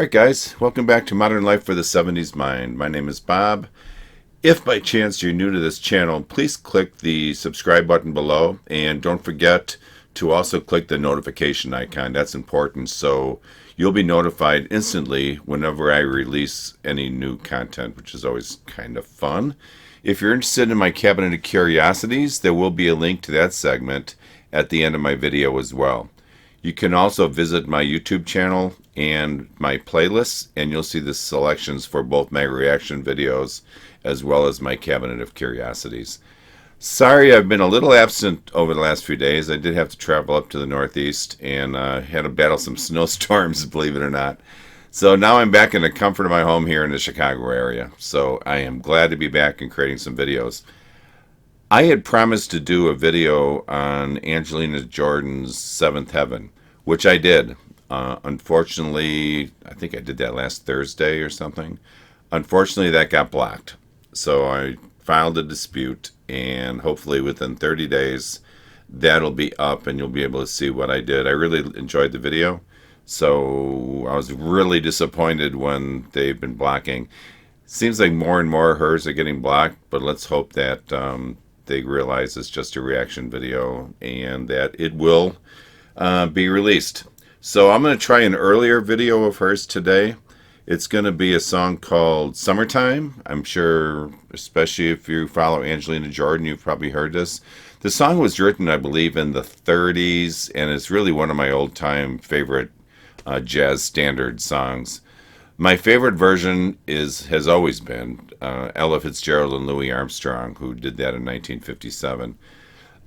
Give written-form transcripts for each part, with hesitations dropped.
Alright guys, welcome back to Modern Life for the 70s Mind. My name is Bob. If by chance you're new to this channel, please click the subscribe button below and don't forget to also click the notification icon. That's important, so you'll be notified instantly whenever I release any new content, which is always kind of fun. If you're interested in my Cabinet of Curiosities, there will be a link to that segment at the end of my video as well. You can also visit my YouTube channel and my playlists, and you'll see the selections for both my reaction videos as well as my Cabinet of Curiosities. Sorry I've been a little absent over the last few days. I did have to travel up to the Northeast and had to battle some snowstorms, believe it or not. So now I'm back in the comfort of my home here in the Chicago area. So I am glad to be back and creating some videos. I had promised to do a video on Angelina Jordan's Seventh Heaven, which I did. Unfortunately, I think I did that last Thursday or something. Unfortunately, that got blocked. So I filed a dispute, and hopefully within 30 days, that'll be up and you'll be able to see what I did. I really enjoyed the video, so I was really disappointed when they've been blocking. Seems like more and more of hers are getting blocked, but let's hope that they realize it's just a reaction video and that it will be released. So I'm going to try an earlier video of hers today. It's going to be a song called Summertime. I'm sure, especially if you follow Angelina Jordan, you've probably heard this. The song was written, I believe, in the 30s, and it's really one of my old-time favorite jazz standard songs. My favorite version has always been Ella Fitzgerald and Louis Armstrong, who did that in 1957.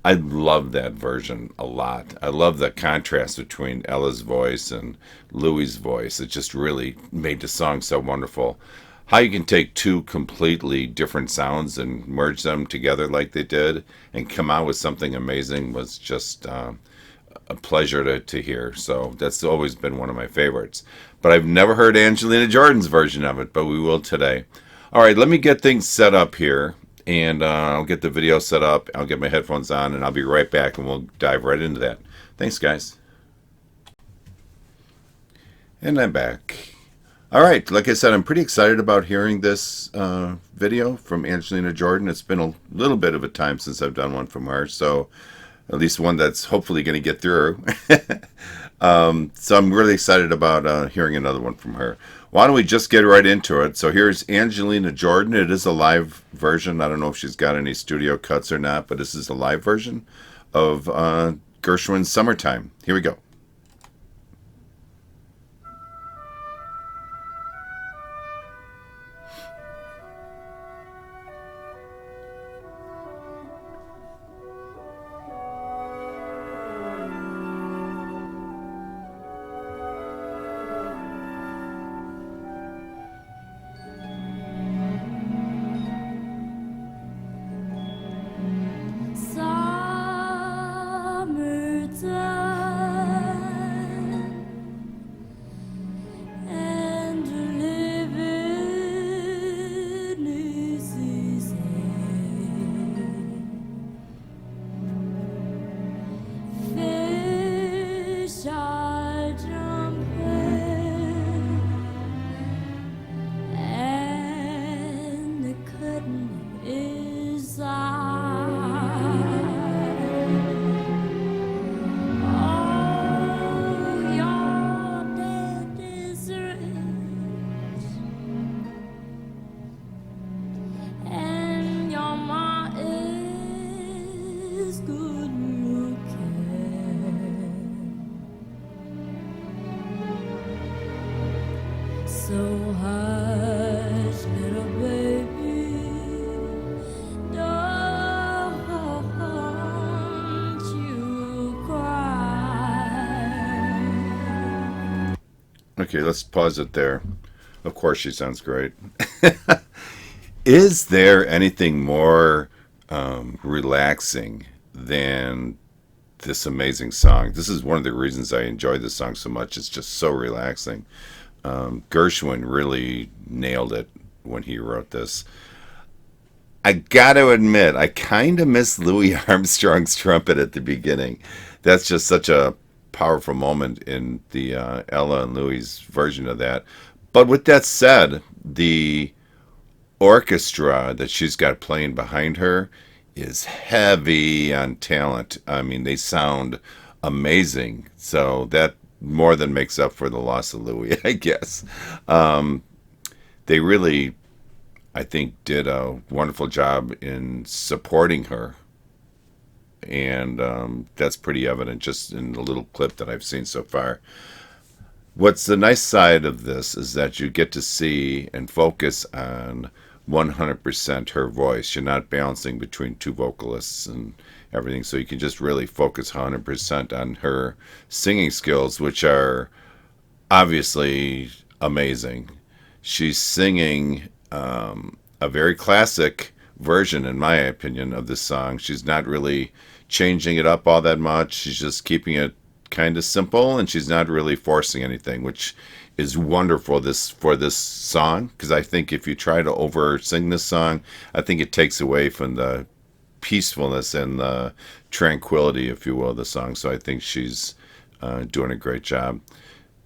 I love that version a lot. I love the contrast between Ella's voice and Louis' voice. It just really made the song so wonderful. How you can take two completely different sounds and merge them together like they did and come out with something amazing was just a pleasure to hear. So that's always been one of my favorites. But I've never heard Angelina Jordan's version of it, but we will today. All right, let me get things set up here. And I'll get the video set up, I'll get my headphones on, and I'll be right back, and we'll dive right into that. Thanks, guys. And I'm back. All right, like I said, I'm pretty excited about hearing this video from Angelina Jordan. It's been a little bit of a time since I've done one from her, so at least one that's hopefully going to get through. So I'm really excited about hearing another one from her. Why don't we just get right into it? So here's Angelina Jordan. It is a live version. I don't know if she's got any studio cuts or not, but this is a live version of Gershwin's Summertime. Here we go. So hush, little baby, don't you cry. Okay, let's pause it there. Of course, she sounds great. Is there anything more relaxing than this amazing song? This is one of the reasons I enjoy this song so much. It's just so relaxing. Gershwin really nailed it when he wrote this. I gotta admit, I kind of miss Louis Armstrong's trumpet at the beginning. That's just such a powerful moment in the Ella and Louis version of that. But with that said, the orchestra that she's got playing behind her is heavy on talent. I mean, they sound amazing. So that more than makes up for the loss of Louis, I guess. They really, I think, did a wonderful job in supporting her. And that's pretty evident just in the little clip that I've seen so far. What's the nice side of this is that you get to see and focus on 100% her voice. You're not balancing between two vocalists and everything, so you can just really focus 100% on her singing skills, which are obviously amazing. She's singing a very classic version, in my opinion, of this song. She's not really changing it up all that much. She's just keeping it kind of simple, and she's not really forcing anything, which is wonderful for this song, because I think if you try to over sing this song, I think it takes away from the peacefulness and the tranquility, if you will, of the song. So I think she's doing a great job.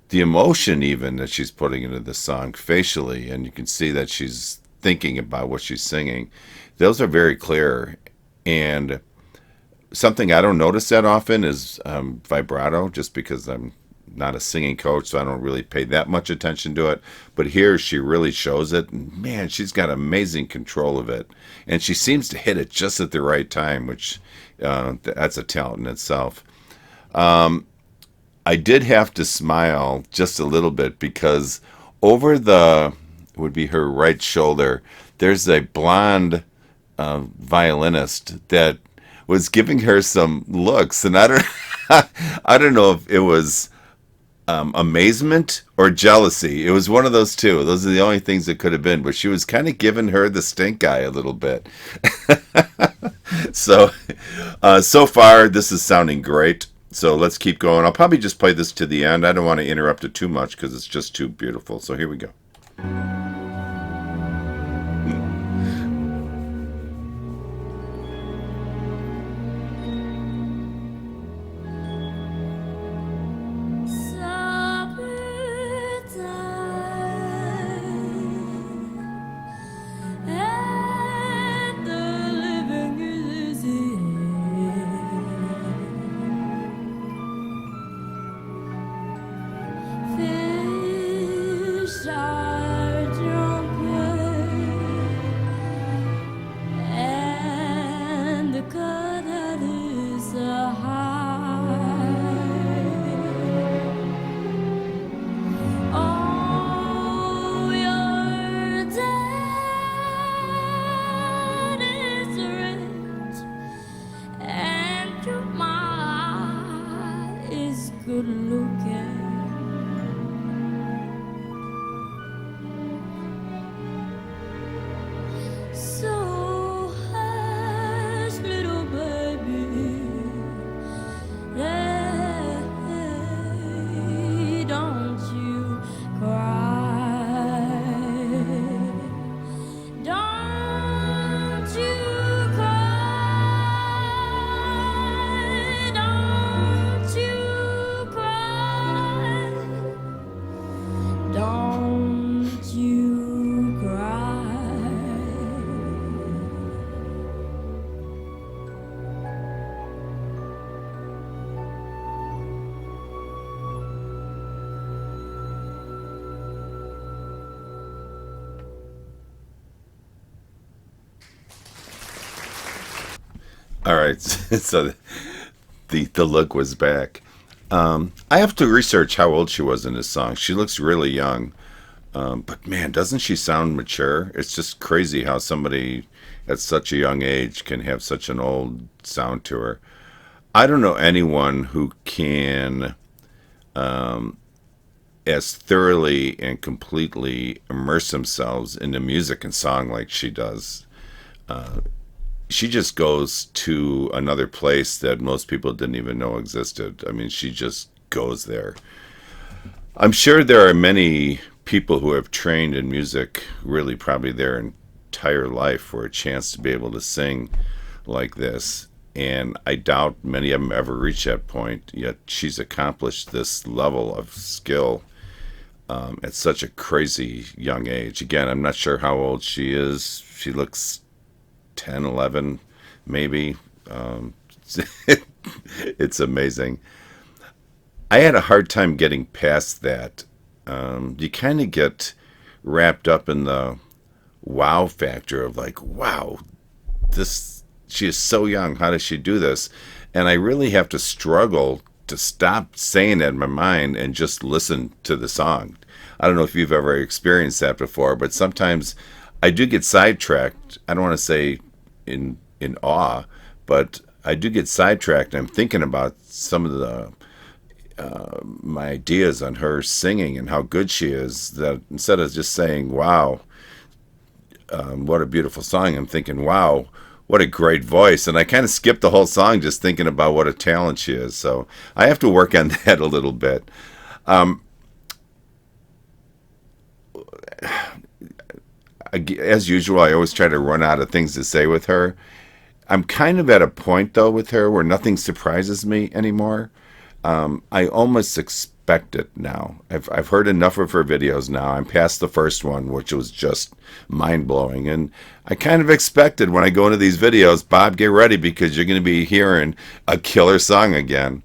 The emotion even that she's putting into the song facially, and you can see that she's thinking about what she's singing, those are very clear. And something I don't notice that often is vibrato, just because I'm not a singing coach, so I don't really pay that much attention to it. But here she really shows it. And man, she's got amazing control of it. And she seems to hit it just at the right time, which that's a talent in itself. I did have to smile just a little bit because over the, would be her right shoulder, there's a blonde violinist that was giving her some looks, and I don't know if it was amazement or jealousy. It was one of those two. Those are the only things it could have been. But she was kind of giving her the stink eye a little bit. So far this is sounding great. So let's keep going. I'll probably just play this to the end. I don't want to interrupt it too much because it's just too beautiful. So here we go. Good looking. So hush, little baby. Hey, don't you cry. Don't you cry. Don't you cry. Don't you cry. All right, so the look was back. I have to research how old she was in this song. She looks really young, but man, doesn't she sound mature? It's just crazy how somebody at such a young age can have such an old sound to her. I don't know anyone who can as thoroughly and completely immerse themselves into music and song like she does. She just goes to another place that most people didn't even know existed. I mean, she just goes there. I'm sure there are many people who have trained in music really probably their entire life for a chance to be able to sing like this. and I doubt many of them ever reach that point. Yet she's accomplished this level of skill at such a crazy young age. Again, I'm not sure how old she is. She looks 10, 11, maybe. It's amazing. I had a hard time getting past that. You kind of get wrapped up in the wow factor of like, wow, she is so young. How does she do this? And I really have to struggle to stop saying that in my mind and just listen to the song. I don't know if you've ever experienced that before, but sometimes I do get sidetracked. I don't want to say in awe, but I do get sidetracked. I'm thinking about some of the my ideas on her singing and how good she is. That instead of just saying "Wow, what a beautiful song," I'm thinking, "Wow, what a great voice," and I kind of skipped the whole song just thinking about what a talent she is. So I have to work on that a little bit. As usual, I always try to run out of things to say with her. I'm kind of at a point, though, with her where nothing surprises me anymore. I almost expect it now. I've heard enough of her videos now. I'm past the first one, which was just mind-blowing. And I kind of expected when I go into these videos, Bob, get ready because you're going to be hearing a killer song again.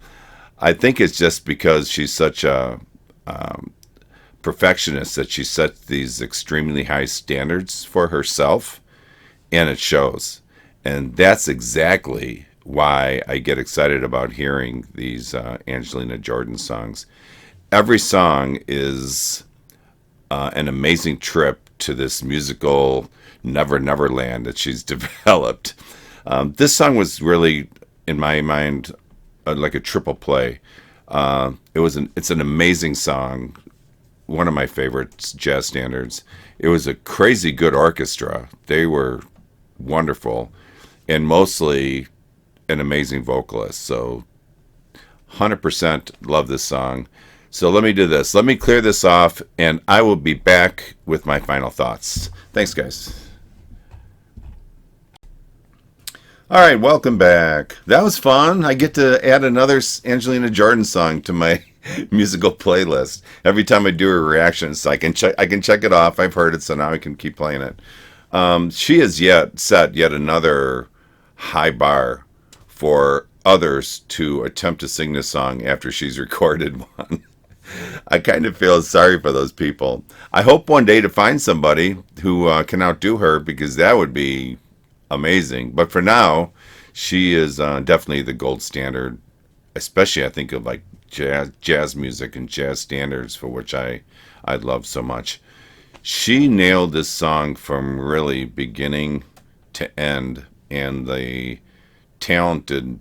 I think it's just because she's such a perfectionist that she sets these extremely high standards for herself, and it shows. And that's exactly why I get excited about hearing these Angelina Jordan songs. Every song is an amazing trip to this musical Never Never Land that she's developed. This song was really, in my mind, like a triple play. It's an amazing song, one of my favorite jazz standards. It was a crazy good orchestra. They were wonderful, and mostly an amazing vocalist. So 100% love this song. So let me do this. Let me clear this off, and I will be back with my final thoughts. Thanks, guys. All right, welcome back. That was fun. I get to add another Angelina Jordan song to my musical playlist every time I do a reaction, so I can check it off. I've heard it, so now I can keep playing it. She has set yet another high bar for others to attempt to sing this song after she's recorded one. I kind of feel sorry for those people. I hope one day to find somebody who can outdo her, because that would be amazing. But for now, she is definitely the gold standard, especially I think of like jazz music and jazz standards, for which I love so much. She nailed this song from really beginning to end, and the talented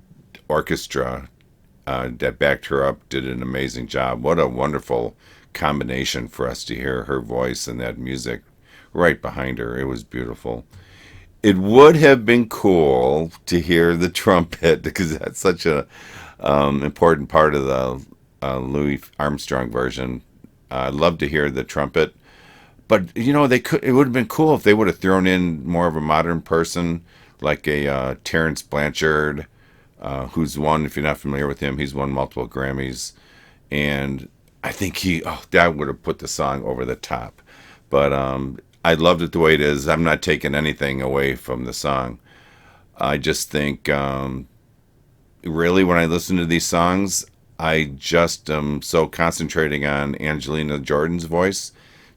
orchestra that backed her up did an amazing job. What a wonderful combination for us to hear her voice and that music right behind her. It was beautiful. It would have been cool to hear the trumpet, because that's such a important part of the Louis Armstrong version. I'd love to hear the trumpet, but it would have been cool if they would have thrown in more of a modern person, like a Terrence Blanchard, who's won, if you're not familiar with him, he's won multiple Grammys, and I think that would have put the song over the top. But I loved it the way it is. I'm not taking anything away from the song. I just think, really, when I listen to these songs, I just am so concentrating on Angelina Jordan's voice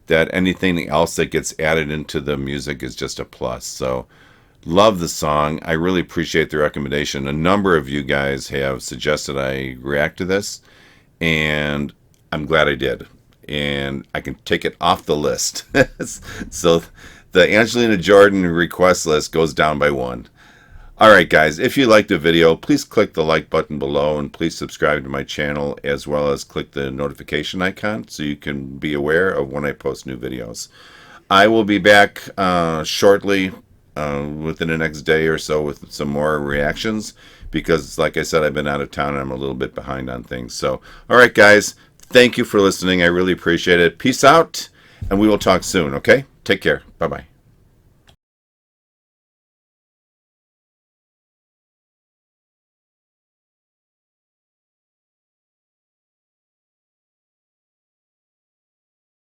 that anything else that gets added into the music is just a plus. So, love the song. I really appreciate the recommendation. A number of you guys have suggested I react to this, and I'm glad I did. And I can take it off the list. So the Angelina Jordan request list goes down by one. All right, guys, if you liked the video, please click the like button below, and please subscribe to my channel, as well as click the notification icon so you can be aware of when I post new videos. I will be back shortly, within the next day or so, with some more reactions, because like I said, I've been out of town and I'm a little bit behind on things. So, all right, guys, thank you for listening. I really appreciate it. Peace out, and we will talk soon, okay? Take care. Bye-bye.